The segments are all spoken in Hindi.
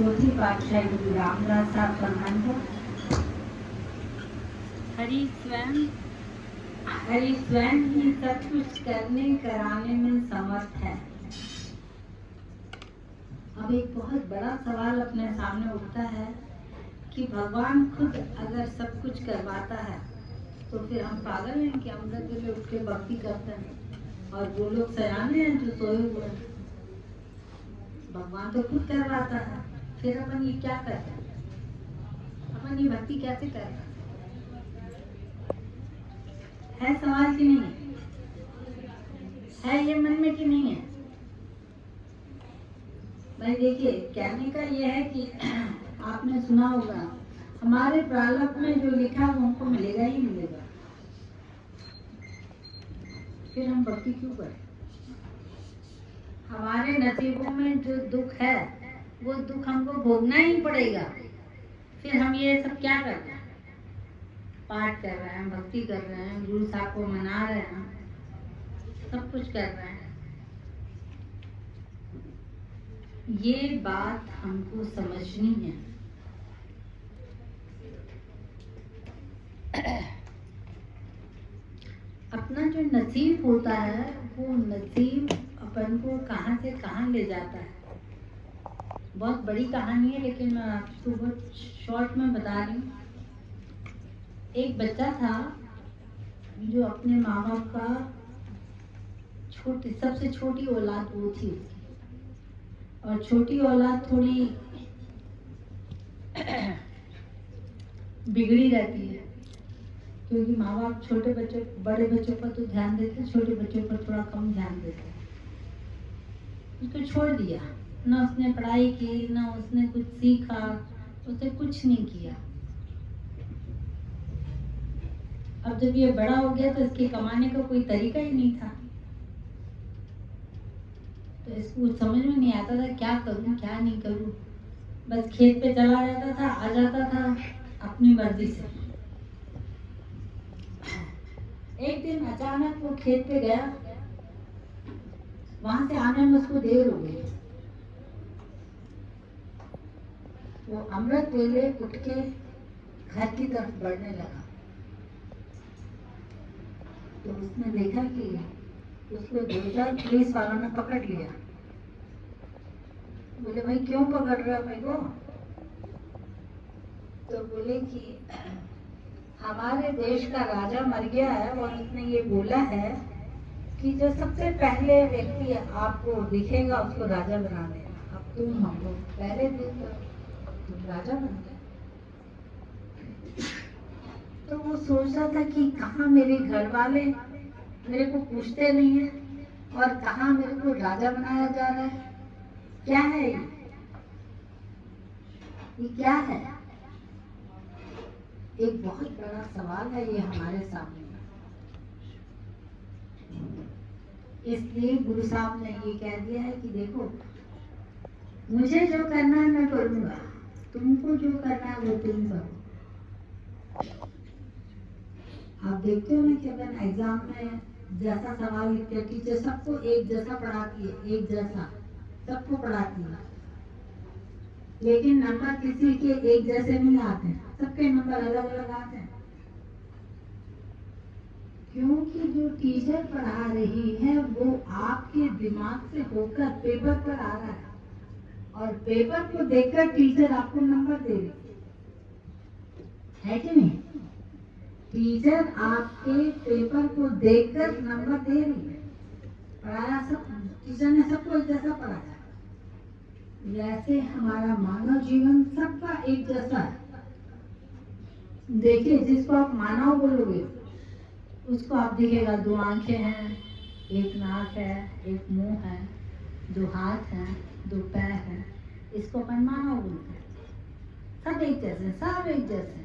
चौथी पातशाही गुरु रामदास साहब फरमान को हरि स्वयं ही सब कुछ करने कराने में समर्थ है। अब एक बहुत बड़ा सवाल अपने सामने उठता है कि भगवान खुद अगर सब कुछ करवाता है तो फिर हम पागल हैं कि हम लोग के लिए उठ के भक्ति करते हैं और वो लोग सयाने हैं जो सोए हुए हैं। भगवान तो खुद करवाता है, फिर अपन ये क्या करते हैं? अपन ये भक्ति कैसे करते हैं? है सवाल कि नहीं है ये मन में कि नहीं है? भाई देखिए, कहने का ये है कि आपने सुना होगा हमारे प्रारब्ध में जो लिखा वो हमको मिलेगा ही मिलेगा, फिर हम भक्ति क्यों करें? हमारे नसीबों में जो दुख है वो दुख हमको भोगना ही पड़ेगा, फिर हम ये सब क्या कर रहे हैं? पाठ कर रहे हैं, भक्ति कर रहे हैं, गुरु साहब को मना रहे हैं, सब कुछ कर रहे हैं। ये बात हमको समझनी है। अपना जो नसीब होता है वो नसीब अपन को कहाँ से कहाँ ले जाता है। बहुत बड़ी कहानी है लेकिन मैं आपको बहुत शॉर्ट में बता रही हूँ। एक बच्चा था जो अपने माँ बाप का सबसे छोटी औलाद वो थी उसकी, और छोटी औलाद थोड़ी बिगड़ी रहती है क्योंकि माँ बाप छोटे बच्चों बड़े बच्चों पर तो ध्यान देते, छोटे बच्चों पर थोड़ा कम ध्यान देते। उसको छोड़ दिया, ना उसने पढ़ाई की, ना उसने कुछ सीखा, उसने कुछ नहीं किया। अब जब ये बड़ा हो गया तो इसके कमाने का कोई तरीका ही नहीं था, तो इसको समझ में नहीं आता था क्या करूं क्या नहीं करूं। बस खेत पे चला जाता था, आ जाता था अपनी मर्जी से। एक दिन अचानक वो खेत पे गया, वहां से आने में उसको देर हो गई। वो अमृत वेले उठ के घर की तरफ बढ़ने लगा तो उसने देखा कि उसको 2-4 पुलिस वालों ने पकड़ लिया। बोले भाई क्यों पकड़ रहे हो मेरे को? तो बोले कि हमारे देश का राजा मर गया है और उसने ये बोला है कि जो सबसे पहले व्यक्ति आपको दिखेगा उसको राजा बना देना। अब तुम हमको पहले दिन तुम राजा बन गए। तो वो सोच रहा था कि कहाँ मेरे घर वाले मेरे को पूछते नहीं है और कहाँ मेरे को राजा बनाया जा रहा है। क्या है ये क्या है? एक बहुत बड़ा सवाल है ये हमारे सामने। इसलिए गुरु साहब ने ये कह दिया है कि देखो, मुझे जो करना है मैं करूंगा, तुमको जो करना है वो तुम करो। आप देखते हो ना कि अपन एग्जाम में जैसा सवाल लिखते हैं, टीचर सबको एक जैसा पढ़ाती है, एक जैसा सबको पढ़ाती है, लेकिन नंबर किसी के एक जैसे नहीं आते, सबके नंबर अलग अलग आते हैं। क्योंकि जो टीचर पढ़ा रही है वो आपके दिमाग से होकर पेपर पर आ रहा है और पेपर को देखकर टीचर आपको नंबर दे रही है कि नहीं? टीचर आपके पेपर को देखकर नंबर दे रही है। पढ़ाया सब, टीचर ने सबको एक जैसा पढ़ाया। वैसे हमारा मानव जीवन सबका एक जैसा है। देखिए, जिसको आप मानव बोलोगे उसको आप दिखेगा 2 आंखें हैं, 1 नाक है, 1 मुंह है, 2 हाथ हैं, 2 पैर हैं, इसको अपन मानव बोलते हैं। सब एक जैसे, सब एक जैसे।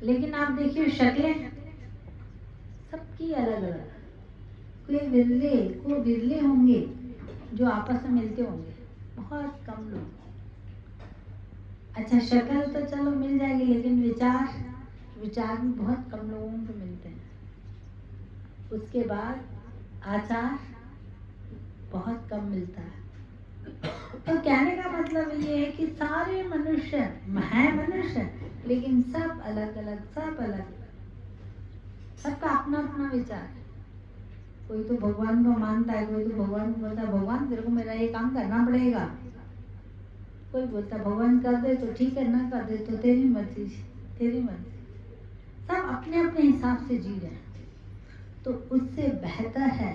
लेकिन आप देखिए शक्लें सबकी अलग अलग। कोई विरले होंगे जो आपस में मिलते होंगे, बहुत कम लोग। अच्छा, शक्ल तो चलो मिल जाएगी लेकिन विचार भी बहुत कम लोगों को मिलते हैं। उसके बाद आचार बहुत कम मिलता है। तो कहने का मतलब ये है कि सब सारे मनुष्य हैं मनुष्य, लेकिन सब अलग अलग, सब अलग, सबका अपना अपना विचार है। कोई तो भगवान को मानता है, कोई तो भगवान को बोलता है भगवान तेरे को मेरा ये काम करना पड़ेगा, कोई बोलता भगवान कर दे तो ठीक है, ना कर दे तो तेरी मर्जी, तेरी मर्जी। सब अपने अपने हिसाब से जी रहे हैं। तो उससे बेहतर है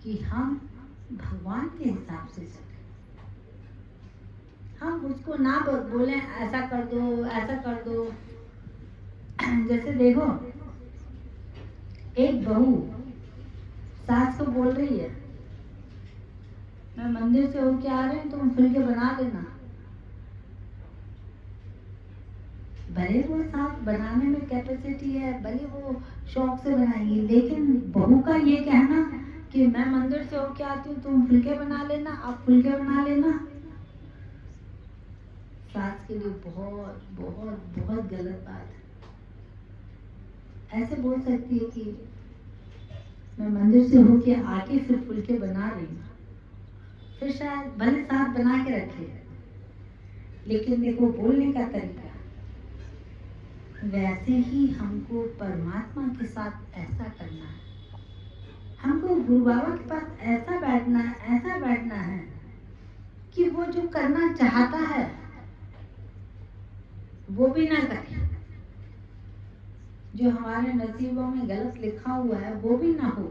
कि हम भगवान के हिसाब से चलें। हम उसको ना बोले ऐसा कर दो, ऐसा कर दो। जैसे देखो, एक बहू सास को बोल रही है मैं मंदिर से होके आ रही हूँ, तुम फुलके बना देना। भले वो सास बनाने में कैपेसिटी है, भले वो शौक से बनाएगी, लेकिन बहू का ये कहना कि मैं मंदिर से होके आती हूँ, तुम फुलके बना लेना, आप फुलके बना लेना, सास के लिए बहुत बहुत बहुत गलत बात है। ऐसे बोल सकती है कि मैं मंदिर से होके आके फिर फुलके बना रही हूँ, फिर शायद भले सास बना के रखे, लेकिन देखो बोलने का तरीका। वैसे ही हमको परमात्मा के साथ ऐसा करना है। हमको गुरु बाबा के पास ऐसा बैठना है, ऐसा बैठना है कि वो जो करना चाहता है वो भी ना करे, जो हमारे नसीबों में गलत लिखा हुआ है वो भी ना हो,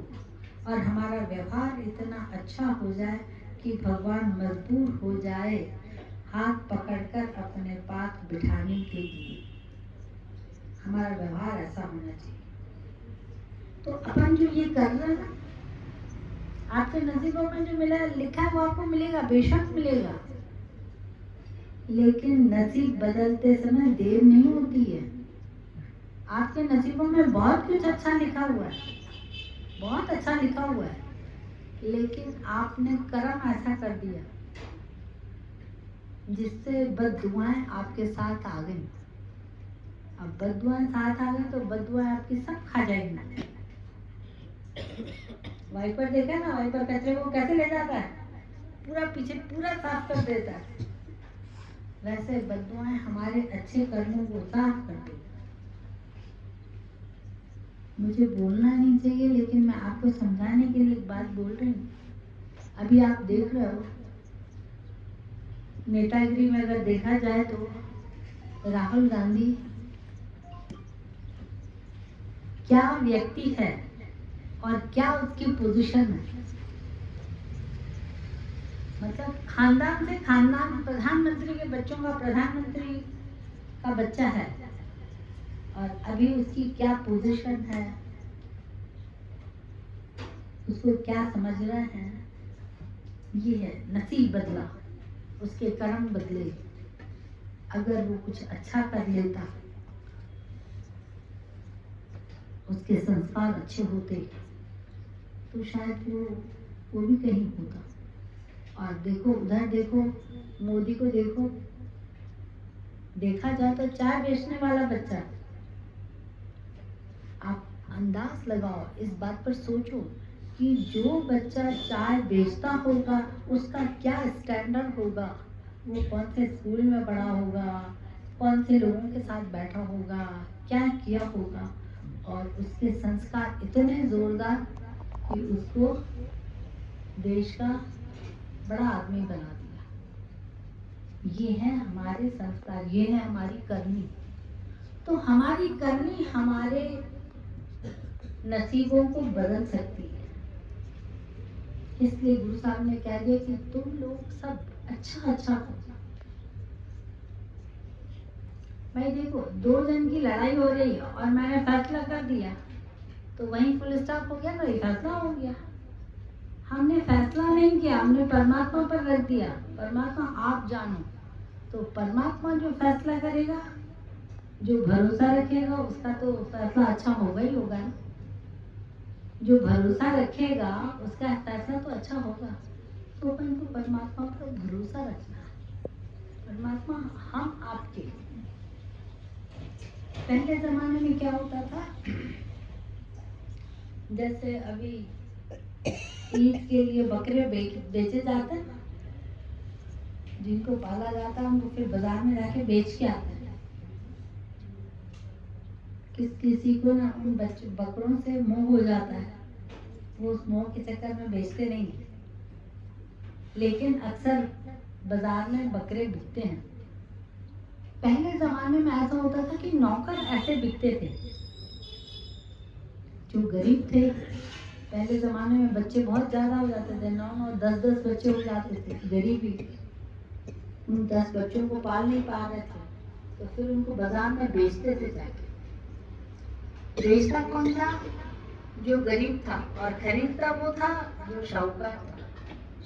और हमारा व्यवहार इतना अच्छा हो जाए कि भगवान मजबूर हो जाए हाथ पकड़कर अपने पास बिठाने के लिए। हमारा व्यवहार ऐसा होना चाहिए। तो अपन जो ये कर रहे हैं, आपके नसीबों में जो मिला लिखा है वो आपको मिलेगा, बेशक मिलेगा, लेकिन नसीब बदलते समय देर नहीं होती है। आपके नसीबों में बहुत कुछ अच्छा लिखा हुआ है, बहुत अच्छा लिखा हुआ है, लेकिन आपने कर्म ऐसा कर दिया जिससे बद्दुआएं आपके साथ आ गई। अब बद्दुआएं साथ आ गई तो बद्दुआएं आपकी सब खा जाएंगी। वाइपर देखा ना, वाइपर कचरे को कैसे ले जाता है, पूरा पीछे पूरा साफ कर देता है। वैसे बद्दुआएं हमारे अच्छे कर्मों को साफ कर देती। मुझे बोलना नहीं चाहिए, लेकिन मैं आपको समझाने के लिए एक बात बोल रही हूँ। अभी आप देख रहे हो नेतागिरी में अगर देखा जाए तो राहुल गांधी क्या व्यक्ति है और क्या उसकी पोजीशन है। मतलब खानदान से खानदान, प्रधानमंत्री के बच्चों का प्रधानमंत्री का बच्चा है, और अभी उसकी क्या पोजीशन है, उसको क्या समझ रहे हैं। ये है नसीब बदला, उसके कर्म बदले। अगर वो कुछ अच्छा कर लेता, उसके संस्कार अच्छे होते, तो शायद वो भी कहीं होता। और देखो उधर देखो, मोदी को देखो, देखा जाए तो चाय बेचने वाला बच्चा। आप अंदाज लगाओ, इस बात पर सोचो कि जो बच्चा चाय बेचता होगा उसका क्या स्टैंडर्ड होगा, वो कौन से स्कूल में पढ़ा होगा, कौन से लोगों के साथ बैठा होगा, क्या किया होगा, और उसके संस्कार इतने जोरदार कि उसको देश का बड़ा आदमी बना दिया। ये है हमारे संस्कार, ये है हमारी करनी। तो हमारी करनी हमारे नसीबों को बदल सकती है। इसलिए गुरु साहब ने कह दिया कि तुम लोग सब अच्छा अच्छा करो। भाई देखो, दो जन की लड़ाई हो रही है और मैंने फैसला कर दिया तो वहीं फुल स्टॉप हो गया, तो ये फैसला हो गया। हमने फैसला नहीं किया, हमने परमात्मा पर रख दिया, परमात्मा आप जानो। तो परमात्मा जो फैसला करेगा, जो भरोसा रखेगा, उसका तो फैसला अच्छा होगा ही होगा। जो भरोसा रखेगा उसका फैसला तो अच्छा होगा। तो अपन को परमात्मा पर भरोसा रखना है। परमात्मा हम आपके। पहले जमाने में क्या होता था, जैसे अभी ईद के लिए बकरे बेचे जाते हैं, जिनको पाला जाता है उनको फिर बाजार में जाके बेच के आते हैं। किसी को ना उन बकरों से मोह हो जाता है, वो उस मोह के चक्कर में बेचते नहीं, लेकिन अक्सर बाजार में बकरे बिकते हैं। पहले जमाने में ऐसा होता था कि नौकर ऐसे बिकते थे। जो गरीब थे, पहले जमाने में बच्चे बहुत ज्यादा हो जाते थे, 9-9 10-10 बच्चे हो जाते थे, गरीबी। उन 10 बच्चों को पाल नहीं पा रहे थे, तो फिर उनको बाजार में बेचते थे जाके। बेचता कौन था? जो गरीब था, और खरीदता वो था जो शाहूकार था।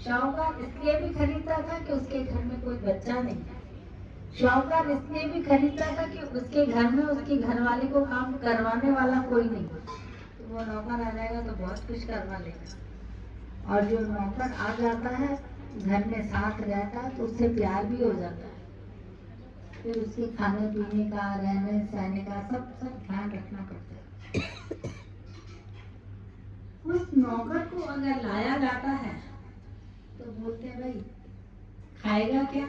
शाहूकार इसलिए भी खरीदता था कि उसके घर में कोई बच्चा नहीं है। शाहूकार इसलिए भी खरीदता था कि उसके घर में उसके घर वाले को काम करवाने वाला कोई नहीं, तो वो नौकर आ जाएगा तो बहुत कुछ करवा लेगा। और जो नौकर आ जाता है, घर में साथ रहता है, तो उससे प्यार भी हो जाता है। फिर उसके खाने पीने का, रहने सहने का सब ध्यान रखना पड़ता है। उस नौकर को अगर लाया जाता है तो बोलते हैं, भाई खाएगा क्या?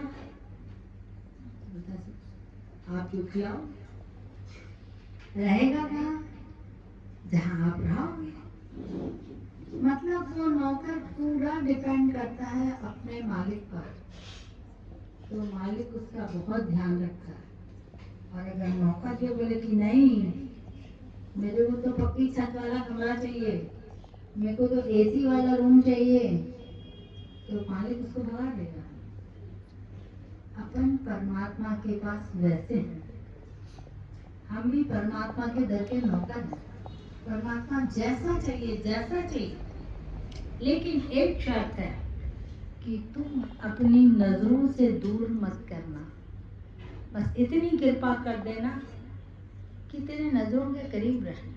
आप जो खिलाओ। रहेगा कहाँ? जहाँ आप रहोगे। मतलब वो नौकर पूरा डिपेंड करता है अपने मालिक पर, तो मालिक उसका बहुत ध्यान रखता है। और अगर नौकर जो बोले कि नहीं, मेरे को तो पक्की छत वाला कमरा चाहिए, मेरे को तो एसी वाला रूम चाहिए, तो मालिक उसको भगा देगा। अपन परमात्मा के पास वैसे हैं, हम भी परमात्मा के दर के नौकर हैं। परमात्मा जैसा चाहिए, लेकिन एक शर्त है कि तुम अपनी नजरों से दूर मत करना। बस इतनी कृपा कर देना कि तेरे नजरों के करीब रहें।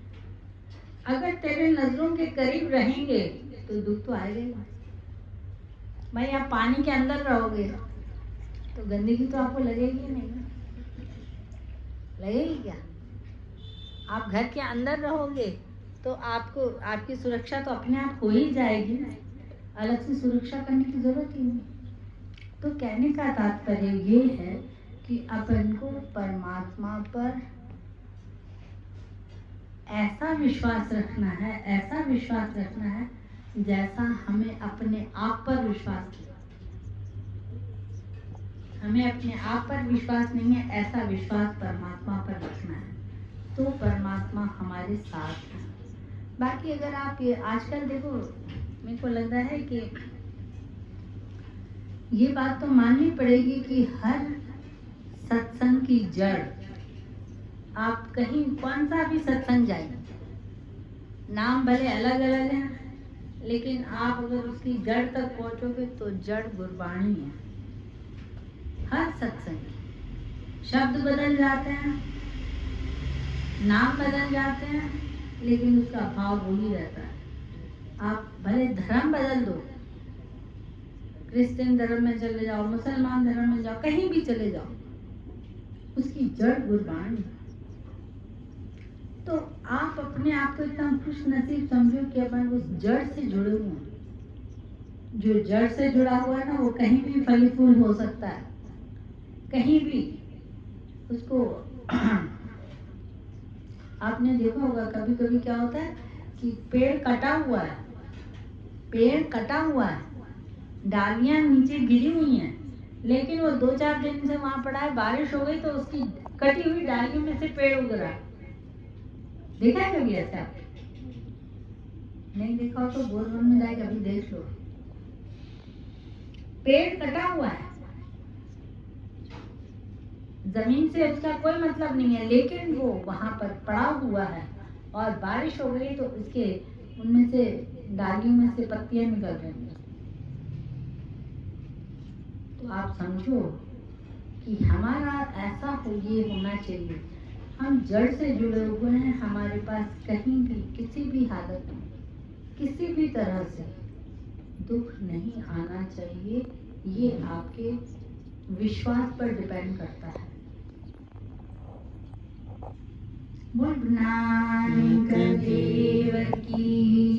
अगर तेरे नजरों के करीब रहेंगे तो दुख तो आएगा ही। भाई आप पानी के अंदर रहोगे तो गंदगी तो आपको लगेगी नहीं, लगेगी क्या? आप घर के अंदर रहोगे तो आपको, आपकी सुरक्षा तो अपने आप हो ही जाएगी ना, अलग से सुरक्षा करने की जरूरत ही नहीं। तो कहने का तात्पर्य ये है कि अपन को परमात्मा पर ऐसा विश्वास रखना है जैसा हमें अपने आप पर विश्वास है। हमें अपने आप पर विश्वास नहीं है, ऐसा विश्वास परमात्मा पर रखना है, तो परमात्मा हमारे साथ है। बाकी अगर आप ये आजकल देखो, मेरे को लगता है कि ये बात तो माननी पड़ेगी कि हर सत्संग की जड़, आप कहीं कौन सा भी सत्संग जाइए, नाम भले अलग अलग हैं, लेकिन आप अगर उसकी जड़ तक पहुंचोगे तो जड़ गुरबाणी है। हर सत्संग शब्द बदल जाते हैं, नाम बदल जाते हैं, लेकिन उसका भाव वही रहता है। आप भले धर्म बदल दो, क्रिश्चियन धर्म में चले जाओ, मुसलमान धर्म में जाओ, कहीं भी चले जाओ, उसकी जड़ गुरबाणी। तो आप अपने आप को इतना खुश नसीब समझो कि अपन उस जड़ से जुड़े हुए हैं। जो जड़ से जुड़ा हुआ है ना, वो कहीं भी फल फूल हो सकता है, कहीं भी उसको आपने देखा होगा कभी कभी क्या होता है कि पेड़ कटा हुआ है, डालियां नीचे गिरी हुई हैं, लेकिन वो 2-4 दिन से वहां पड़ा है, बारिश हो गई तो उसकी कटी हुई डालियों में से पेड़ उग रहा है। देखा है कभी ऐसा? नहीं देखा हो तो बोलबम में जाके अभी देख लो। पेड़ कटा हुआ है, जमीन से उसका कोई मतलब नहीं है, लेकिन वो वहां पर पड़ा हुआ है, और बारिश हो गई तो उसके उनमें से डालियों में से पत्तियां निकल रही हैं। तो आप समझो कि हमारा ऐसा ये होना चाहिए, हम जड़ से जुड़े हुए हैं, हमारे पास कहीं भी किसी भी हालत में किसी भी तरह से दुख नहीं आना चाहिए। ये आपके विश्वास पर डिपेंड करता है। बोल नानक देव की